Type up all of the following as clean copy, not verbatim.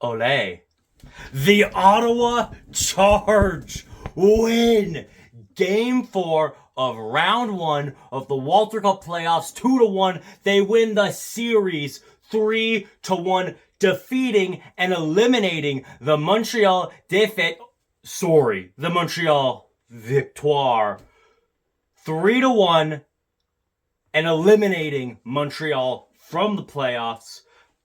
Olé. The Ottawa Charge win Game 4 of Round 1 of the Walter Cup playoffs 2-1. They win the series 3-1, defeating and eliminating the Montreal DÉFAITE. The Montreal VICTOIRE 3-1 and eliminating Montreal from the playoffs.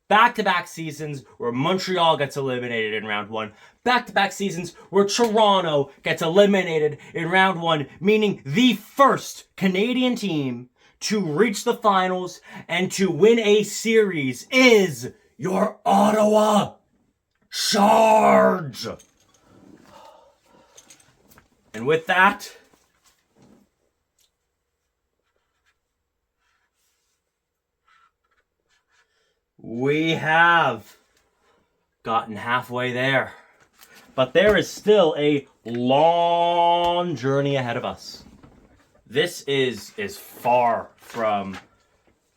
Back-to-back seasons where Montreal gets eliminated in round 1. Back-to-back seasons where Toronto gets eliminated in round 1, meaning the first Canadian team to reach the finals and to win a series is your Ottawa Charge. And with that, we have gotten halfway there. But there is still a long journey ahead of us. This is far from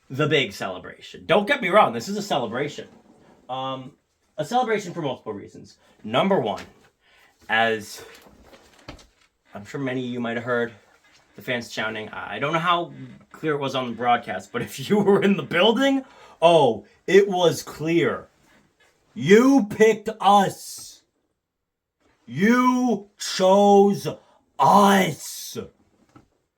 the big celebration. Don't get me wrong, this is a celebration. A celebration for multiple reasons. Number one, as I'm sure many of you might have heard, the fans shouting. I don't know how clear it was on the broadcast, but if you were in the building, oh, it was clear. You picked us. You chose us.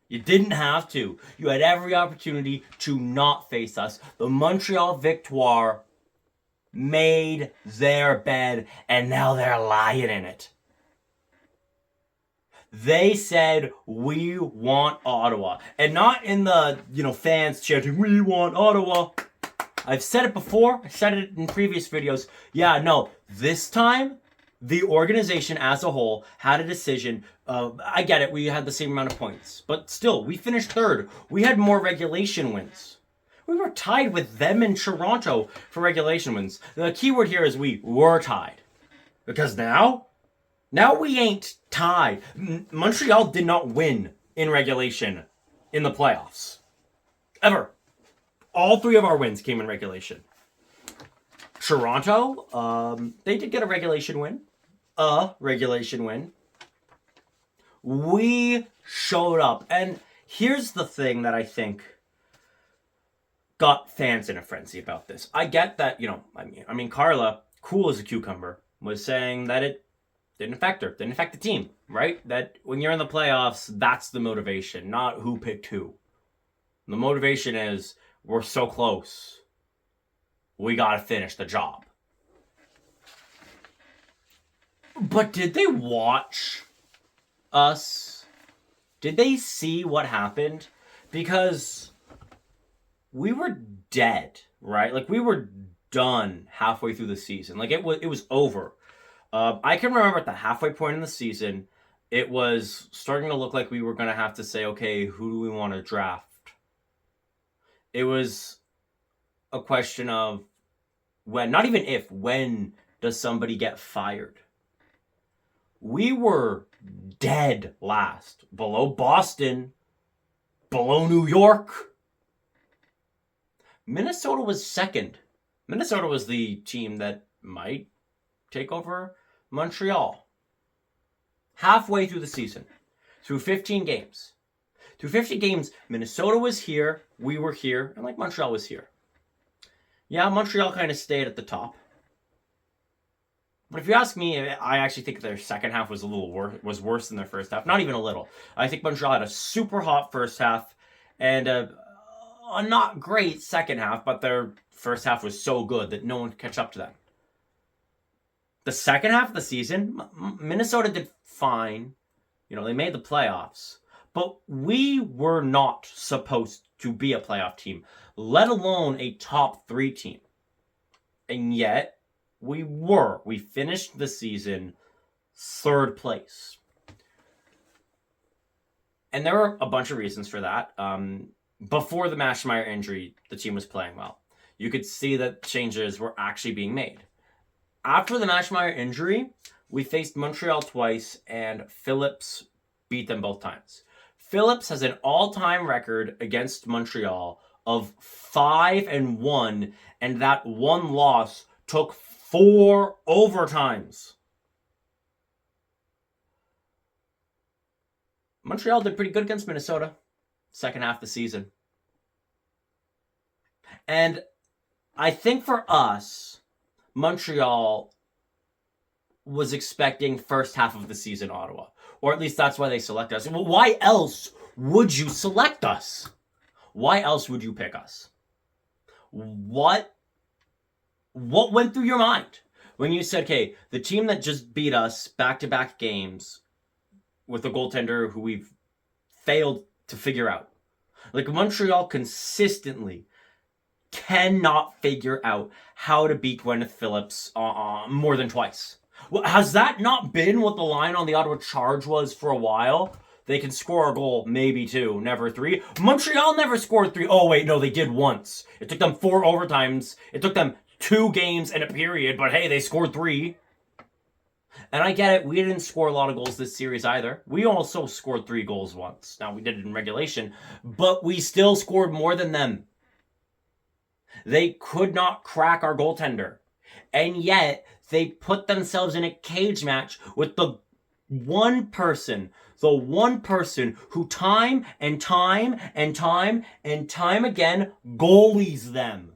You didn't have to. You had every opportunity to not face us. The Montreal Victoire made their bed, and now they're lying in it. They said, we want Ottawa. And not in the, fans chanting, we want Ottawa. I've said it before. I said it in previous videos. Yeah, no. This time, the organization as a whole had a decision. I get it. We had the same amount of points. But still, we finished third. We had more regulation wins. We were tied with them in Toronto for regulation wins. The key word here is we were tied. Because now we ain't tied. Montreal did not win in regulation in the playoffs. Ever. All three of our wins came in regulation. Toronto, they did get a regulation win. We showed up. And here's the thing that I think got fans in a frenzy about this. I get that, Carla, cool as a cucumber, was saying that it didn't affect her. Didn't affect the team, right? That when you're in the playoffs, that's the motivation, not who picked who. The motivation is, we're so close. We gotta finish the job. But did they watch us? Did they see what happened? Because we were dead, right? Like, we were done halfway through the season. Like, it was over. I can remember at the halfway point in the season, it was starting to look like we were going to have to say, okay, who do we want to draft? It was a question of when, not even if, when does somebody get fired? We were dead last. Below Boston. Below New York. Minnesota was second. Minnesota was the team that might take over Montreal. Halfway through the season. Through 15 games. Through 50 games, Minnesota was here, we were here, and Montreal was here. Yeah, Montreal kind of stayed at the top. But if you ask me, I actually think their second half was was worse than their first half. Not even a little. I think Montreal had a super hot first half and a not great second half, but their first half was so good that no one could catch up to them. The second half of the season, Minnesota did fine. They made the playoffs. But we were not supposed to be a playoff team, let alone a top 3 team. And yet, we were. We finished the season 3rd place. And there were a bunch of reasons for that. Before the Maschmeyer injury, the team was playing well. You could see that changes were actually being made. After the Maschmeyer injury, we faced Montreal twice, and Phillips beat them both times. Phillips has an all-time record against Montreal of 5-1, and that one loss took 4 overtimes. Montreal did pretty good against Minnesota second half of the season. And I think for us, Montreal was expecting first half of the season Ottawa. Or at least that's why they select us. Well, why else would you select us? Why else would you pick us? What went through your mind when you said, okay, the team that just beat us back-to-back games with a goaltender who we've failed to figure out. Like, Montreal consistently cannot figure out how to beat Gwyneth Phillips more than twice. Well, has that not been what the line on the Ottawa Charge was for a while? They can score a goal, maybe 2, never 3. Montreal never scored 3. Oh, wait, no, they did once. It took them 4 overtimes. It took them 2 games and a period, but hey, they scored 3. And I get it, we didn't score a lot of goals this series either. We also scored 3 goals once. Now, we did it in regulation, but we still scored more than them. They could not crack our goaltender. And yet, they put themselves in a cage match with the one person who time and time again goalies them.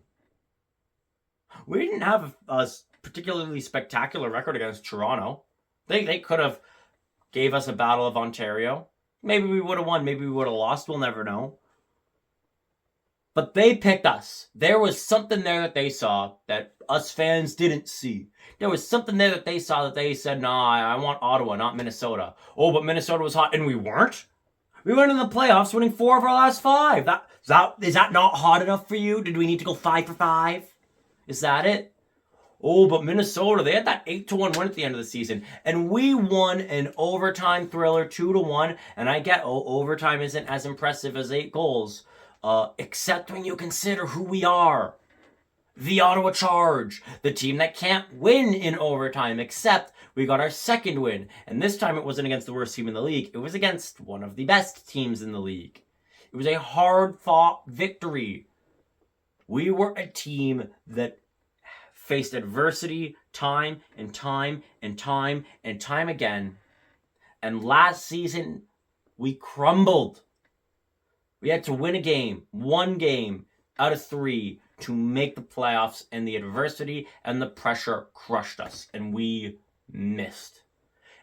We didn't have a particularly spectacular record against Toronto. They could have gave us a Battle of Ontario. Maybe we would have won, maybe we would have lost, we'll never know. But they picked us. There was something there that they saw that us fans didn't see. There was something there that they saw that they said, nah, I want Ottawa, not Minnesota. Oh, but Minnesota was hot, and we weren't? We went in the playoffs winning 4 of our last 5. Is that not hot enough for you? Did we need to go 5 for 5? Is that it? Oh, but Minnesota, they had that 8-1 win at the end of the season. And we won an overtime thriller 2-1. And I get, overtime isn't as impressive as 8 goals. Except when you consider who we are. The Ottawa Charge. The team that can't win in overtime, except we got our second win. And this time it wasn't against the worst team in the league. It was against one of the best teams in the league. It was a hard-fought victory. We were a team that faced adversity time and time again. And last season, we crumbled. We had to win a game, 1 game out of 3 to make the playoffs, and the adversity and the pressure crushed us, and we missed.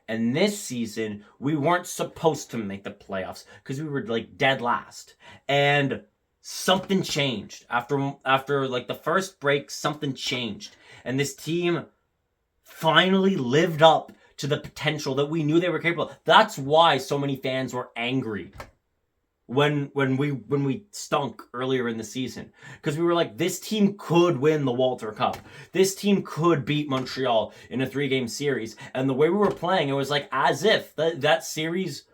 And this season, we weren't supposed to make the playoffs because we were like dead last. And something changed. After like the first break, something changed. And this team finally lived up to the potential that we knew they were capable of. That's why so many fans were angry when we stunk earlier in the season, because we were like, this team could win the Walter Cup. This team could beat Montreal in a 3-game series. And the way we were playing, it was like as if that series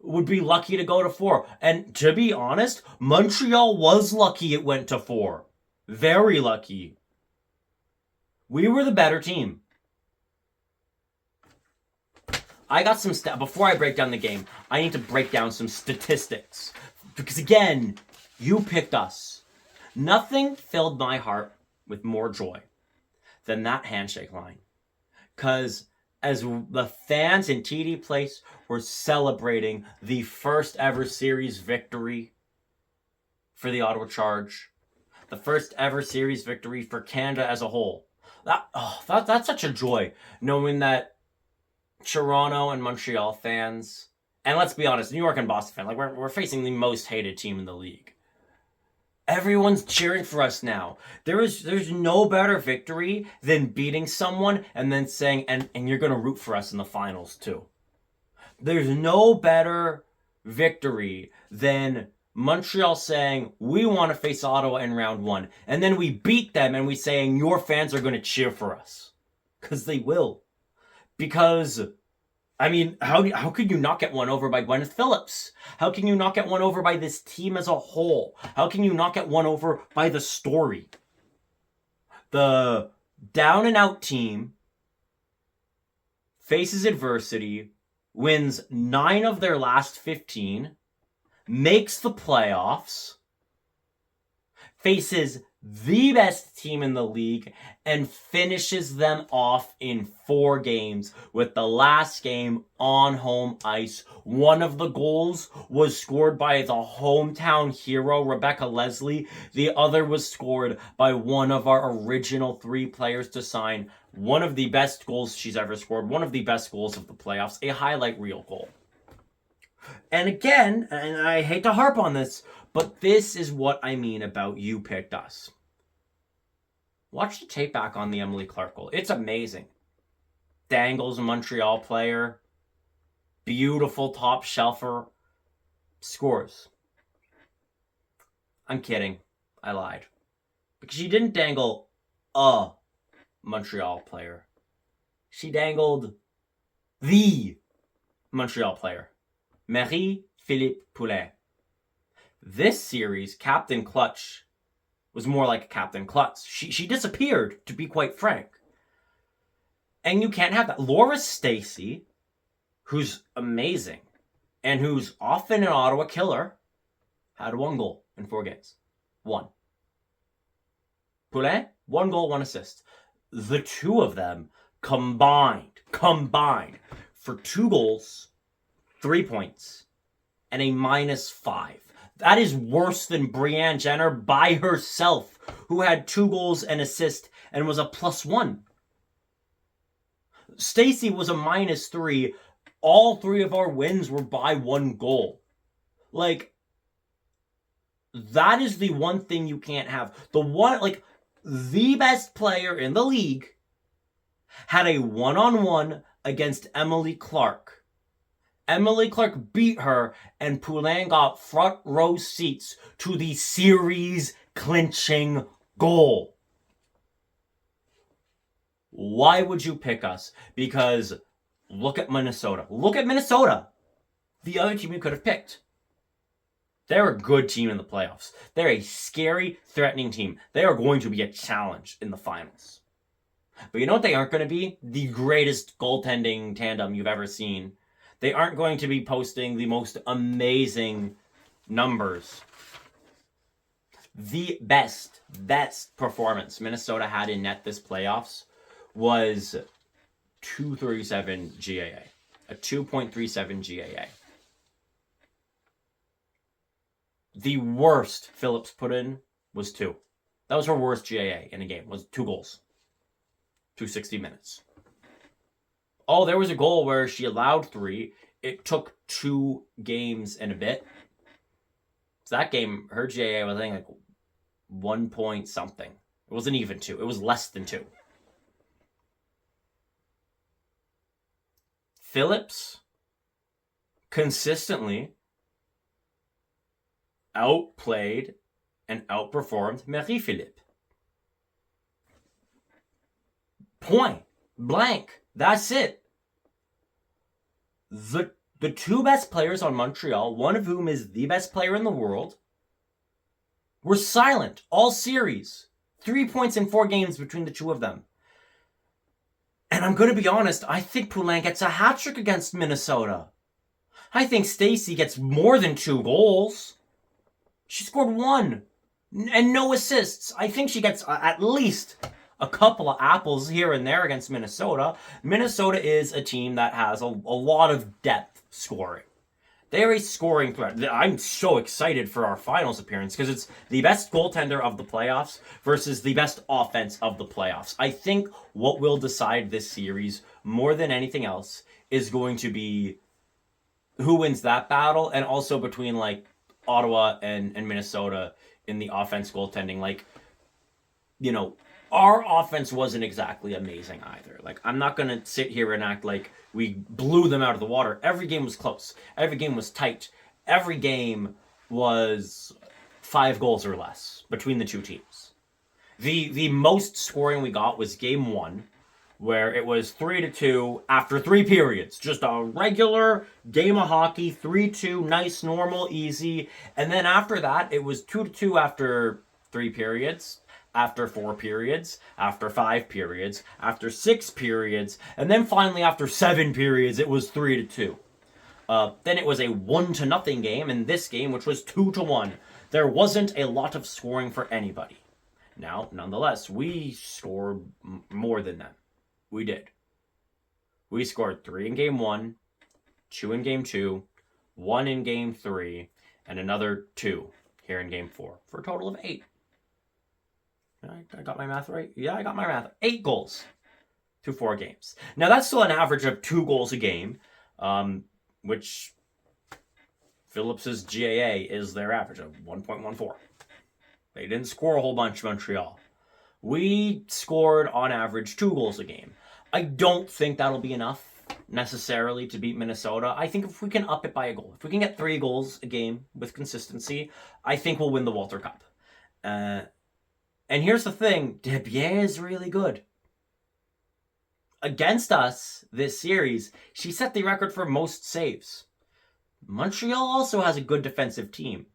would be lucky to go to 4. And to be honest, Montreal was lucky it went to 4. Very lucky. We were the better team. I got some before I break down the game, I need to break down some statistics. Because again, you picked us. Nothing filled my heart with more joy than that handshake line. Because as the fans in TD Place were celebrating the first ever series victory for the Ottawa Charge, the first ever series victory for Canada as a whole, that's such a joy, knowing that Toronto and Montreal fans, and let's be honest, New York and Boston fans, like we're facing the most hated team in the league. Everyone's cheering for us now. There's no better victory than beating someone and then saying, and you're gonna root for us in the finals too. There's no better victory than Montreal saying, we want to face Ottawa in round 1. And then we beat them and we saying, your fans are gonna cheer for us. Because they will. Because, I mean, how could you not get won over by Gwyneth Phillips? How can you not get won over by this team as a whole? How can you not get won over by the story? The down and out team faces adversity, wins 9 of their last 15, makes the playoffs, faces the best team in the league, and finishes them off in 4 games, with the last game on home ice. One of the goals was scored by the hometown hero, Rebecca Leslie. The other was scored by one of our original 3 players to sign. One of the best goals she's ever scored, one of the best goals of the playoffs, a highlight reel goal. And again, and I hate to harp on this, but this is what I mean about You Picked Us. Watch the tape back on the Emily Clark goal. It's amazing. Dangles a Montreal player. Beautiful top shelfer. Scores. I'm kidding. I lied. Because she didn't dangle a Montreal player. She dangled the Montreal player. Marie-Philippe Poulin. This series, Captain Clutch was more like Captain Klutz. She disappeared, to be quite frank. And you can't have that. Laura Stacey, who's amazing, and who's often an Ottawa killer, had 1 goal in 4 games. 1. Poulin, 1 goal, 1 assist. The 2 of them combined for 2 goals, 3 points, and a -5. That is worse than Brianne Jenner by herself, who had 2 goals and assist and was a +1. Stacey was a -3. All 3 of our wins were by 1 goal. Like, that is the one thing you can't have. The best player in the league had a 1-on-1 against Emily Clark. Emily Clark beat her, and Poulin got front row seats to the series clinching goal. Why would you pick us? Because look at Minnesota. Look at Minnesota. The other team you could have picked. They're a good team in the playoffs. They're a scary, threatening team. They are going to be a challenge in the finals. But you know what they aren't going to be? The greatest goaltending tandem you've ever seen. They aren't going to be posting the most amazing numbers. The best performance Minnesota had in net this playoffs was 237 GAA. A 2.37 GAA. The worst Phillips put in was 2. That was her worst GAA in a game, was 2 goals. 260 minutes. Oh, there was a goal where she allowed 3. It took 2 games and a bit. So that game, her GAA was, I think, like 1 point something. It wasn't even 2. It was less than 2. Phillips consistently outplayed and outperformed Marie-Philippe. Point blank. That's it. The 2 best players on Montreal, one of whom is the best player in the world, were silent all series. 3 points in 4 games between the 2 of them. And I'm going to be honest, I think Poulin gets a hat-trick against Minnesota. I think Stacey gets more than 2 goals. She scored 1 and no assists. I think she gets at least a couple of apples here and there against Minnesota. Minnesota is a team that has a lot of depth scoring. They're a scoring threat. I'm so excited for our finals appearance because it's the best goaltender of the playoffs versus the best offense of the playoffs. I think what will decide this series more than anything else is going to be who wins that battle, and also between like Ottawa and Minnesota in the offense goaltending. Like, you know, our offense wasn't exactly amazing either. Like, I'm not going to sit here and act like we blew them out of the water. Every game was close. Every game was tight. Every game was 5 goals or less between the 2 teams. The most scoring we got was game 1, where it was 3-2 after 3 periods. Just a regular game of hockey, 3-2, nice, normal, easy. And then after that, it was 2-2 after 3 periods. After 4 periods, after 5 periods, after 6 periods, and then finally after 7 periods, it was 3-2. Then it was a 1-0 game in this game, which was 2-1. There wasn't a lot of scoring for anybody. Now, nonetheless, we scored more than them. We did. We scored 3 in game 1, 2 in game 2, 1 in game 3, and another 2 here in game 4, for a total of 8. I got my math right? Yeah, I got my math. 8 goals through 4 games. Now, that's still an average of 2 goals a game, which Phillips's GAA is their average of 1.14. They didn't score a whole bunch, Montreal. We scored, on average, 2 goals a game. I don't think that'll be enough, necessarily, to beat Minnesota. I think if we can up it by a goal, if we can get 3 goals a game with consistency, I think we'll win the Walter Cup. And here's the thing, Desbiens is really good. Against us this series, she set the record for most saves. Montreal also has a good defensive team.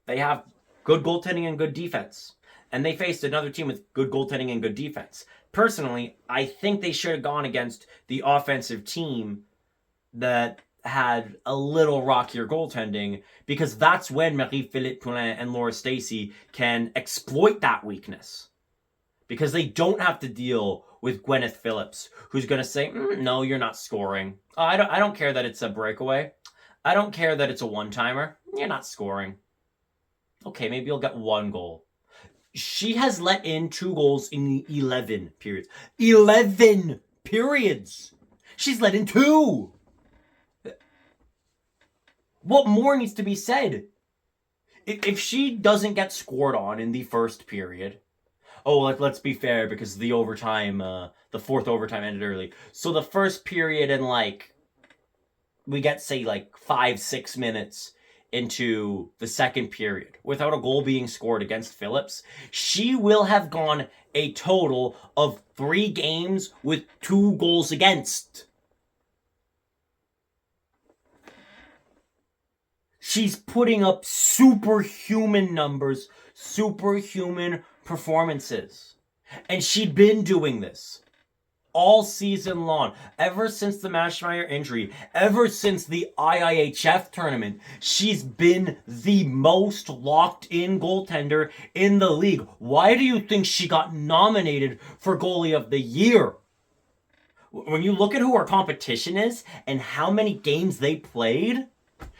They have good goaltending and good defense. And they faced another team with good goaltending and good defense. Personally, I think they should have gone against the offensive team that had a little rockier goaltending, because that's when Marie-Philippe Poulin and Laura Stacey can exploit that weakness. Because they don't have to deal with Gwyneth Phillips, who's going to say, no, you're not scoring. I don't care that it's a breakaway. I don't care that it's a one-timer. You're not scoring. Okay, maybe you'll get 1 goal. She has let in 2 goals in 11 periods. 11 periods! She's let in 2! What more needs to be said? If she doesn't get scored on in the first period... Oh, let's be fair, because the overtime, the 4th overtime ended early. So the first period and, we get, say, 5-6 minutes into the second period without a goal being scored against Phillips, she will have gone a total of 3 games with 2 goals against. She's putting up superhuman numbers, superhuman performances. And she'd been doing this all season long, ever since the Maschmeyer injury, ever since the IIHF tournament. She's been the most locked-in goaltender in the league. Why do you think she got nominated for Goalie of the Year? When you look at who her competition is and how many games they played,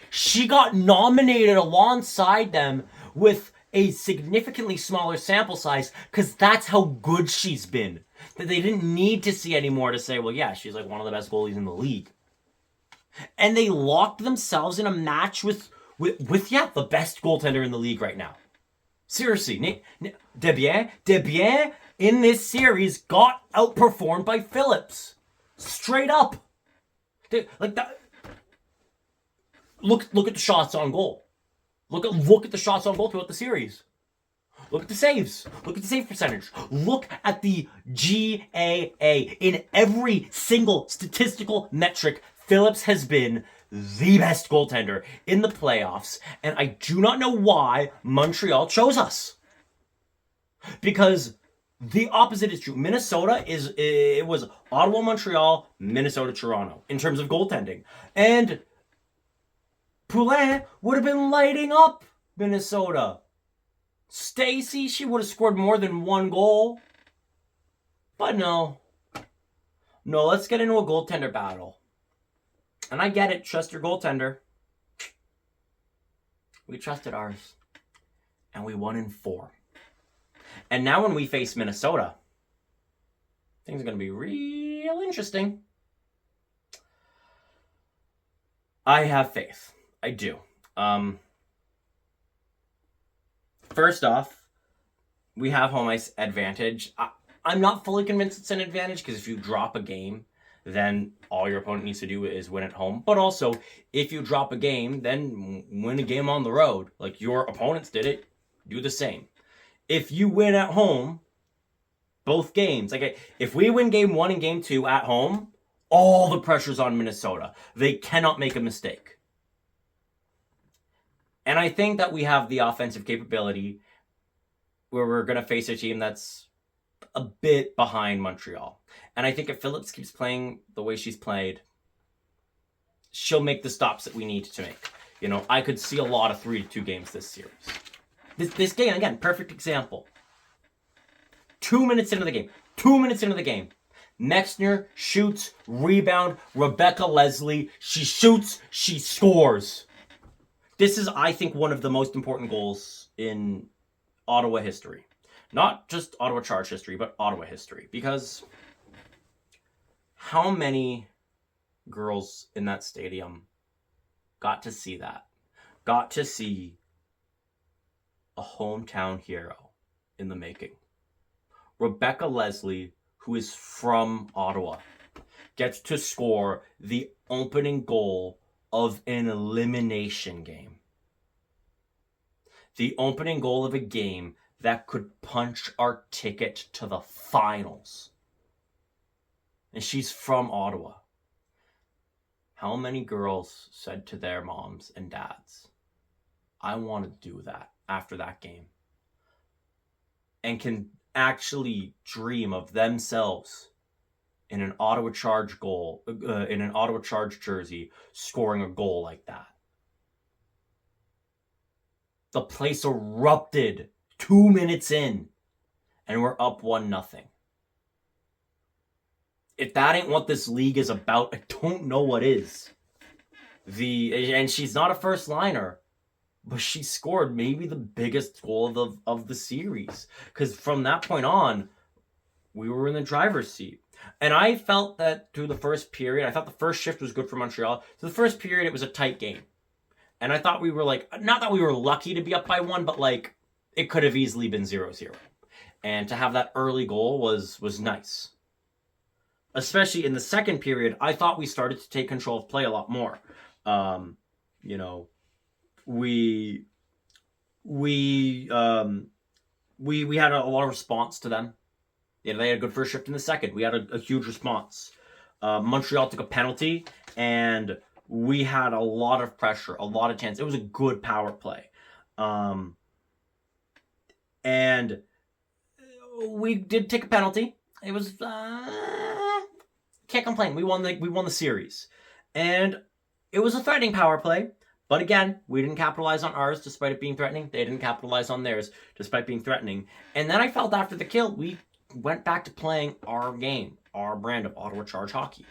she got nominated alongside them with a significantly smaller sample size, because that's how good she's been. That they didn't need to see any more to say, well, yeah, she's one of the best goalies in the league. And they locked themselves in a match with the best goaltender in the league right now. Seriously, Desbiens in this series got outperformed by Phillips. Straight up. Look at the shots on goal. Look at the shots on goal throughout the series. Look at the saves. Look at the save percentage. Look at the GAA. In every single statistical metric, Phillips has been the best goaltender in the playoffs, and I do not know why Montreal chose us. Because the opposite is true. Minnesota it was Ottawa, Montreal, Minnesota, Toronto in terms of goaltending. And Poulin would have been lighting up Minnesota. Stacey, she would have scored more than 1 goal. But no. No, let's get into a goaltender battle. And I get it, trust your goaltender. We trusted ours. And we won in 4. And now when we face Minnesota, things are going to be real interesting. I have faith. I do. First off, we have home ice advantage. I'm not fully convinced it's an advantage, because if you drop a game, then all your opponent needs to do is win at home. But also, if you drop a game, then win a game on the road. Your opponents did it, do the same. If you win at home, both games, if we win game 1 and game 2 at home, all the pressure's on Minnesota. They cannot make a mistake. And I think that we have the offensive capability where we're going to face a team that's a bit behind Montreal. And I think if Phillips keeps playing the way she's played, she'll make the stops that we need to make. I could see a lot of 3-2 games this series. This game, again, perfect example. 2 minutes into the game. 2 minutes into the game. Mexner shoots, rebound, Rebecca Leslie. She shoots, she scores. This is, I think, one of the most important goals in Ottawa history. Not just Ottawa Charge history, but Ottawa history. Because how many girls in that stadium got to see that? Got to see a hometown hero in the making. Rebecca Leslie, who is from Ottawa, gets to score the opening goal of an elimination game. The opening goal of a game that could punch our ticket to the finals. And she's from Ottawa. How many girls said to their moms and dads, I want to do that after that game? And can actually dream of themselves in an Ottawa Charge goal, in an Ottawa Charge jersey, scoring a goal like that. The place erupted 2 minutes in, and we're up 1-0. If that ain't what this league is about, I don't know what is. And she's not a first liner, but she scored maybe the biggest goal of the series. Because from that point on, we were in the driver's seat. And I felt that through the first period, I thought the first shift was good for Montreal. So the first period, it was a tight game. And I thought we were not that we were lucky to be up by 1, but it could have easily been 0-0. And to have that early goal was nice. Especially in the second period, I thought we started to take control of play a lot more. We had a lot of response to them. They had a good first shift in the second. We had a huge response. Montreal took a penalty, and we had a lot of pressure, a lot of chance. It was a good power play. And we did take a penalty. It was can't complain. We won the series. And it was a threatening power play. But again, we didn't capitalize on ours despite it being threatening. They didn't capitalize on theirs despite being threatening. And then I felt after the kill, we went back to playing our game, our brand of Ottawa Charge hockey.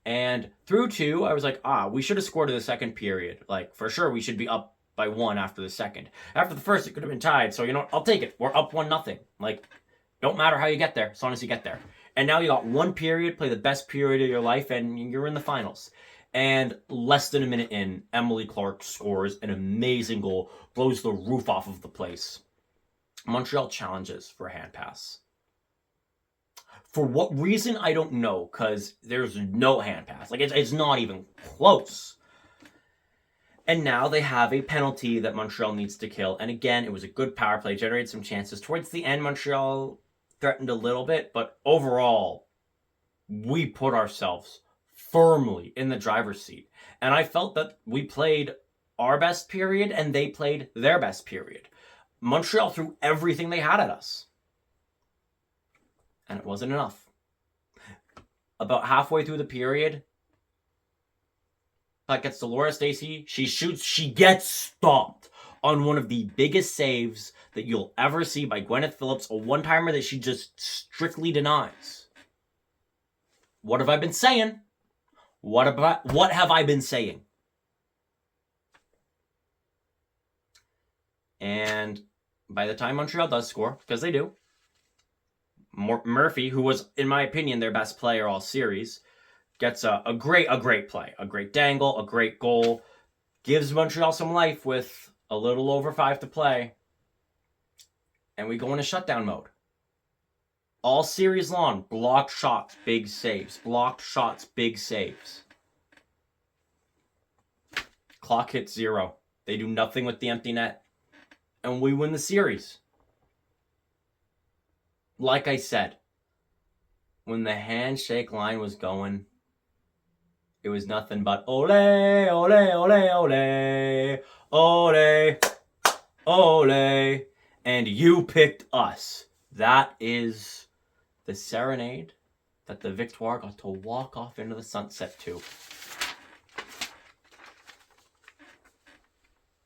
And through 2, I was like, we should have scored in the second period. For sure, we should be up by 1 after the second. After the first, it could have been tied. So, I'll take it. We're up 1-0. Don't matter how you get there, as long as you get there. And now you got 1 period, play the best period of your life, and you're in the finals. And less than a minute in, Emily Clark scores an amazing goal, blows the roof off of the place. Montreal challenges for a hand pass. For what reason, I don't know, because there's no hand pass. It's not even close. And now they have a penalty that Montreal needs to kill. And again, it was a good power play, generated some chances. Towards the end, Montreal threatened a little bit, but overall, we put ourselves firmly in the driver's seat. And I felt that we played our best period and they played their best period. Montreal threw everything they had at us. And it wasn't enough. About halfway through the period, that gets to Laura Stacey. She shoots. She gets stopped on one of the biggest saves that you'll ever see by Gwyneth Phillips, a one-timer that she just strictly denies. What have I been saying? What have I been saying? And by the time Montreal does score, because they do, Murphy, who was, in my opinion, their best player all series, gets a great play, a great dangle, a great goal, gives Montreal some life with a little over 5 to play, and we go into shutdown mode. All series long, blocked shots, big saves. Blocked shots, big saves. Clock hits 0. They do nothing with the empty net. And we win the series. Like I said, when the handshake line was going, it was nothing but ole, ole, ole, ole, ole, ole, and you picked us. That is the serenade that the Victoire got to walk off into the sunset to.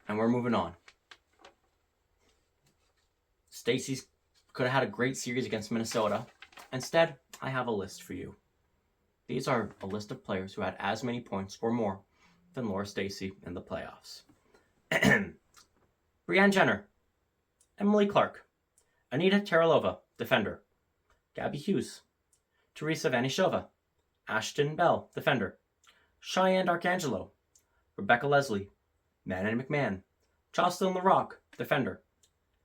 And we're moving on. Stacey's could have had a great series against Minnesota. Instead, I have a list for you. These are a list of players who had as many points or more than Laura Stacey in the playoffs. Brianne Jenner, Emily Clark, Anita Terelova, defender, Gabby Hughes, Teresa Vanishova, Ashton Bell, defender, Cheyenne Arcangelo, Rebecca Leslie, Manon McMahon, Jocelyn LaRock, defender,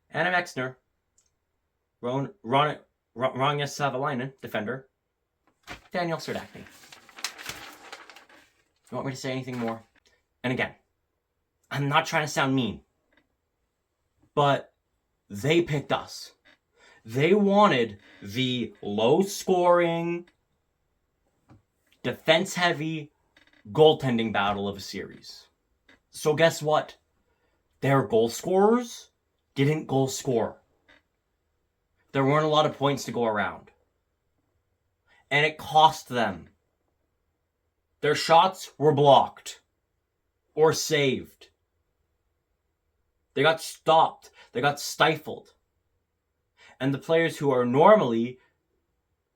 Anna Mexner, Rania Savalainen, defender, Danielle Serdachny. You want me to say anything more? And again, I'm not trying to sound mean, but they picked us. They wanted the low-scoring, defense-heavy goaltending battle of a series. So guess what? Their goal scorers didn't goal score. There weren't a lot of points to go around. And it cost them. Their shots were blocked or saved. They got stopped. They got stifled. And the players who are normally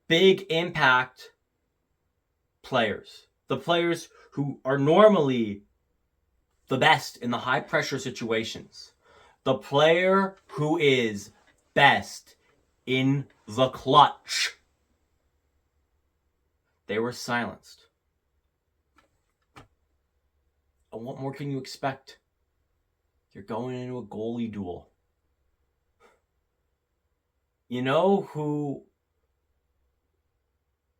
big impact players, the players who are normally the best in the high pressure situations, the player who is best in the clutch, they were silenced. And what more can you expect? You're going into a goalie duel. You know who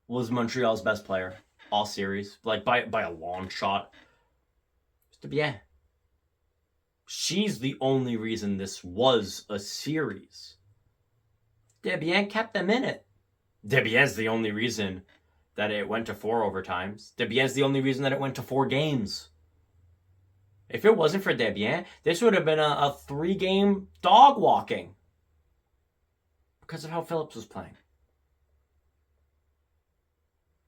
was Montreal's best player all series? Like by a long shot. It's Debian. She's the only reason this was a series. Debian kept them in it. Debian's the only reason that it went to 4 overtimes. Debian's the only reason that it went to 4 games. If it wasn't for Debian, this would have been a 3-game dog walking. Because of how Phillips was playing.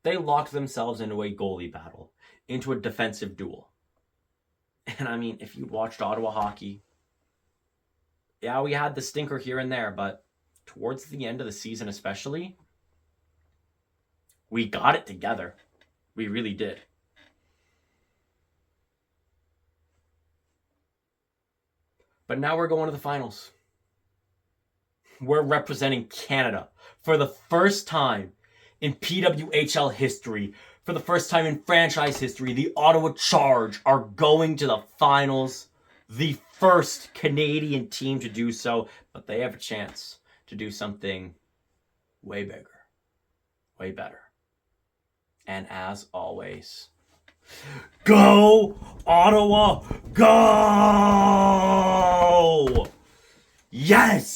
They locked themselves into a goalie battle, into a defensive duel. And I mean, if you watched Ottawa hockey, yeah, we had the stinker here and there, but towards the end of the season especially, we got it together. We really did. But now we're going to the finals. We're representing Canada for the first time in PWHL history, for the first time in franchise history. The Ottawa Charge are going to the finals, the first Canadian team to do so, but they have a chance to do something way bigger, way better. And as always, go Ottawa, go! Yes!